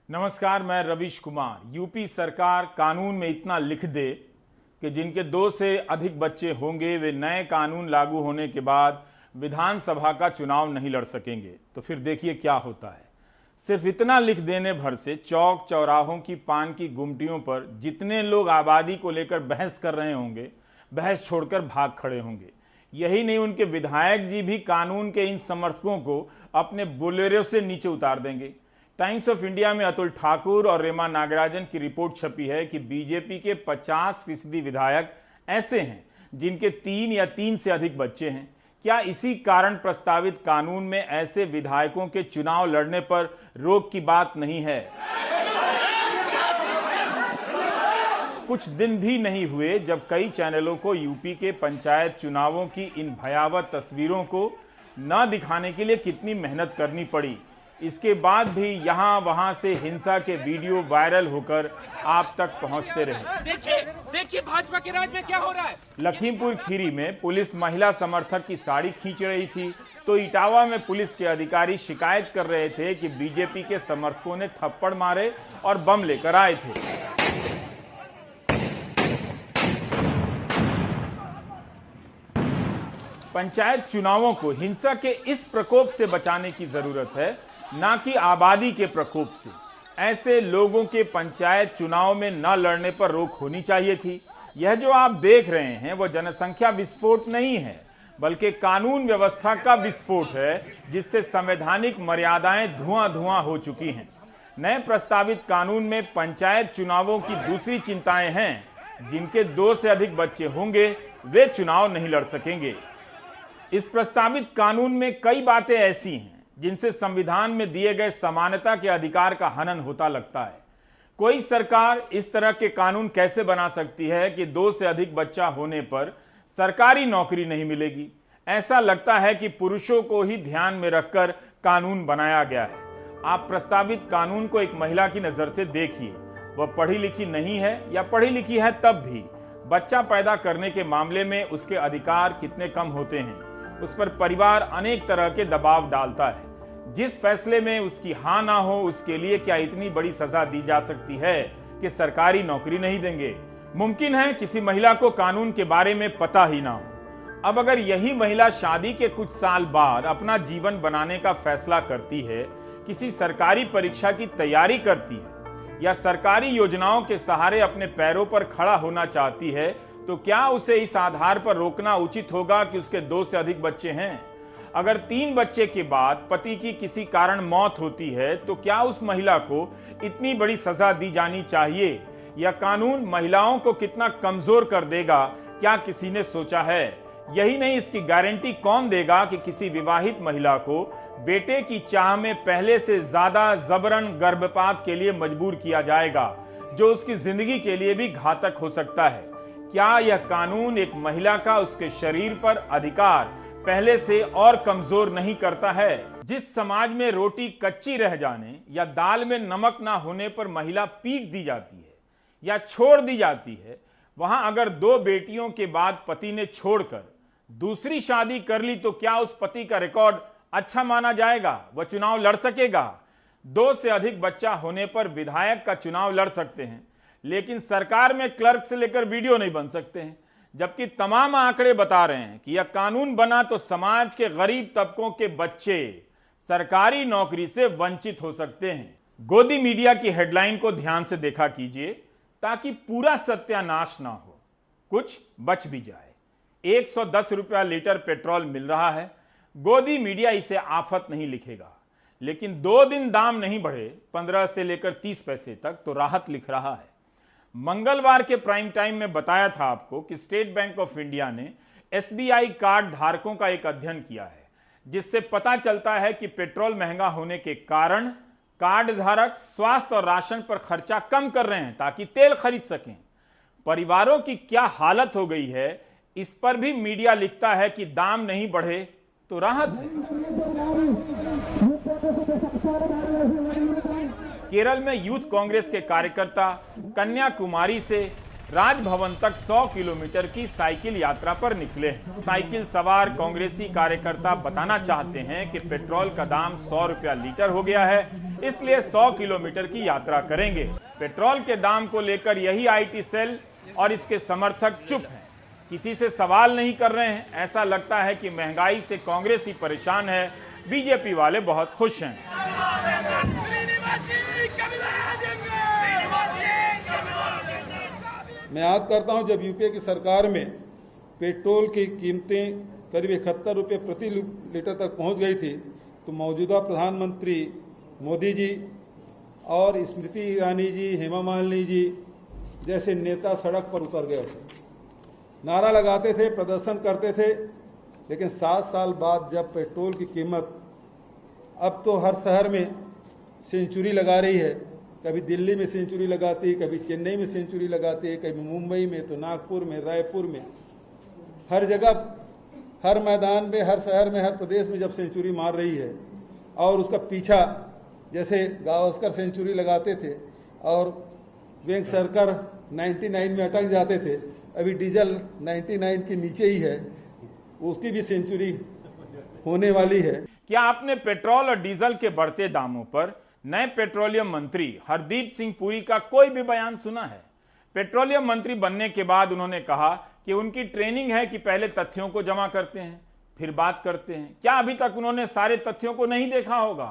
नमस्कार, मैं रवीश कुमार। यूपी सरकार कानून में इतना लिख दे कि जिनके 2 से अधिक बच्चे होंगे वे नए कानून लागू होने के बाद विधानसभा का चुनाव नहीं लड़ सकेंगे। तो फिर देखिए क्या होता है। सिर्फ इतना लिख देने भर से चौक चौराहों की पान की गुमटियों पर जितने लोग आबादी को लेकर बहस कर रहे होंगे, बहस छोड़कर भाग खड़े होंगे। यही नहीं, उनके विधायक जी भी कानून के इन समर्थकों को अपने बोलेरो से नीचे उतार देंगे। टाइम्स ऑफ इंडिया में अतुल ठाकुर और रेमा नागराजन की रिपोर्ट छपी है कि बीजेपी के 50% विधायक ऐसे हैं जिनके 3 या 3 से अधिक बच्चे हैं। क्या इसी कारण प्रस्तावित कानून में ऐसे विधायकों के चुनाव लड़ने पर रोक की बात नहीं है? कुछ दिन भी नहीं हुए जब कई चैनलों को यूपी के पंचायत चुनावों की इन भयावह तस्वीरों को न दिखाने के लिए कितनी मेहनत करनी पड़ी। इसके बाद भी यहां वहां से हिंसा के वीडियो वायरल होकर आप तक पहुंचते रहे। देखिए भाजपा के राज में क्या हो रहा है। लखीमपुर खीरी में पुलिस महिला समर्थक की साड़ी खींच रही थी तो इटावा में पुलिस के अधिकारी शिकायत कर रहे थे कि बीजेपी के समर्थकों ने थप्पड़ मारे और बम लेकर आए थे। पंचायत चुनावों को हिंसा के इस प्रकोप से बचाने की जरूरत है, ना कि आबादी के प्रकोप से। ऐसे लोगों के पंचायत चुनाव में न लड़ने पर रोक होनी चाहिए थी। यह जो आप देख रहे हैं वो जनसंख्या विस्फोट नहीं है, बल्कि कानून व्यवस्था का विस्फोट है, जिससे संवैधानिक मर्यादाएं धुआं-धुआं हो चुकी हैं। नए प्रस्तावित कानून में पंचायत चुनावों की दूसरी चिंताएं हैं। जिनके 2 से अधिक बच्चे होंगे वे चुनाव नहीं लड़ सकेंगे। इस प्रस्तावित कानून में कई बातें ऐसी हैं जिनसे संविधान में दिए गए समानता के अधिकार का हनन होता लगता है। कोई सरकार इस तरह के कानून कैसे बना सकती है कि 2 से अधिक बच्चा होने पर सरकारी नौकरी नहीं मिलेगी? ऐसा लगता है कि पुरुषों को ही ध्यान में रखकर कानून बनाया गया है। आप प्रस्तावित कानून को एक महिला की नजर से देखिए। वह पढ़ी लिखी नहीं है या पढ़ी लिखी है तब भी बच्चा पैदा करने के मामले में उसके अधिकार कितने कम होते हैं। उस पर परिवार अनेक तरह के दबाव डालता है। जिस फैसले में उसकी हां ना हो उसके लिए क्या इतनी बड़ी सजा दी जा सकती है कि सरकारी नौकरी नहीं देंगे? मुमकिन है किसी महिला को कानून के बारे में पता ही ना हो। अब अगर यही महिला शादी के कुछ साल बाद अपना जीवन बनाने का फैसला करती है, किसी सरकारी परीक्षा की तैयारी करती है या सरकारी योजनाओं के सहारे अपने पैरों पर खड़ा होना चाहती है, तो क्या उसे इस आधार पर रोकना उचित होगा कि उसके 2 से अधिक बच्चे हैं? अगर 3 बच्चे के बाद पति की किसी कारण मौत होती है तो क्या उस महिला को इतनी बड़ी सजा दी जानी चाहिए? यह कानून महिलाओं को कितना कमजोर कर देगा, क्या किसी ने सोचा है? यही नहीं, इसकी गारंटी कौन देगा कि किसी विवाहित महिला को बेटे की चाह में पहले से ज्यादा जबरन गर्भपात के लिए मजबूर किया जाएगा, जो उसकी जिंदगी के लिए भी घातक हो सकता है? क्या यह कानून एक महिला का उसके शरीर पर अधिकार पहले से और कमजोर नहीं करता है? जिस समाज में रोटी कच्ची रह जाने या दाल में नमक ना होने पर महिला पीट दी जाती है या छोड़ दी जाती है, वहां अगर 2 बेटियों के बाद पति ने छोड़कर दूसरी शादी कर ली तो क्या उस पति का रिकॉर्ड अच्छा माना जाएगा? वह चुनाव लड़ सकेगा? 2 से अधिक बच्चा होने पर विधायक का चुनाव लड़ सकते हैं, लेकिन सरकार में क्लर्क से लेकर वीडियो नहीं बन सकते हैं। जबकि तमाम आंकड़े बता रहे हैं कि यह कानून बना तो समाज के गरीब तबकों के बच्चे सरकारी नौकरी से वंचित हो सकते हैं। गोदी मीडिया की हेडलाइन को ध्यान से देखा कीजिए ताकि पूरा सत्यानाश ना हो, कुछ बच भी जाए। 110 रुपया लीटर पेट्रोल मिल रहा है। गोदी मीडिया इसे आफत नहीं लिखेगा, लेकिन 2 दिन दाम नहीं बढ़े 15 से लेकर 30 पैसे तक तो राहत लिख रहा है। मंगलवार के प्राइम टाइम में बताया था आपको कि स्टेट बैंक ऑफ इंडिया ने एसबीआई कार्ड धारकों का एक अध्ययन किया है, जिससे पता चलता है कि पेट्रोल महंगा होने के कारण कार्ड धारक स्वास्थ्य और राशन पर खर्चा कम कर रहे हैं ताकि तेल खरीद सकें। परिवारों की क्या हालत हो गई है, इस पर भी मीडिया लिखता है कि दाम नहीं बढ़े तो राहत है। केरल में यूथ कांग्रेस के कार्यकर्ता कन्याकुमारी से राजभवन तक 100 किलोमीटर की साइकिल यात्रा पर निकले। साइकिल सवार कांग्रेसी कार्यकर्ता बताना चाहते हैं कि पेट्रोल का दाम 100 रुपया लीटर हो गया है, इसलिए 100 किलोमीटर की यात्रा करेंगे। पेट्रोल के दाम को लेकर यही आईटी सेल और इसके समर्थक चुप हैं, किसी से सवाल नहीं कर रहे हैं। ऐसा लगता है कि महंगाई से कांग्रेस ही परेशान है, बीजेपी वाले बहुत खुश हैं। मैं याद करता हूं, जब यूपीए की सरकार में पेट्रोल की कीमतें करीब 71 रुपये प्रति लीटर तक पहुंच गई थी, तो मौजूदा प्रधानमंत्री मोदी जी और स्मृति ईरानी जी, हेमा मालिनी जी जैसे नेता सड़क पर उतर गए थे, नारा लगाते थे, प्रदर्शन करते थे। लेकिन 7 साल बाद जब पेट्रोल की कीमत अब तो हर शहर में सेंचुरी लगा रही है, कभी दिल्ली में सेंचुरी लगाती, कभी चेन्नई में सेंचुरी लगाती है, कभी मुंबई में, तो नागपुर में, रायपुर में, हर जगह, हर मैदान में, हर शहर में, हर प्रदेश में जब सेंचुरी मार रही है। और उसका पीछा, जैसे गावस्कर सेंचुरी लगाते थे और वेंकसरकर 99 में अटक जाते थे, अभी डीजल 99 के नीचे ही है, उसकी भी सेंचुरी होने वाली है। क्या आपने पेट्रोल और डीजल के बढ़ते दामों पर नए पेट्रोलियम मंत्री हरदीप सिंह पुरी का कोई भी बयान सुना है? पेट्रोलियम मंत्री बनने के बाद उन्होंने कहा कि उनकी ट्रेनिंग है कि पहले तथ्यों को जमा करते हैं, फिर बात करते हैं। क्या अभी तक उन्होंने सारे तथ्यों को नहीं देखा होगा?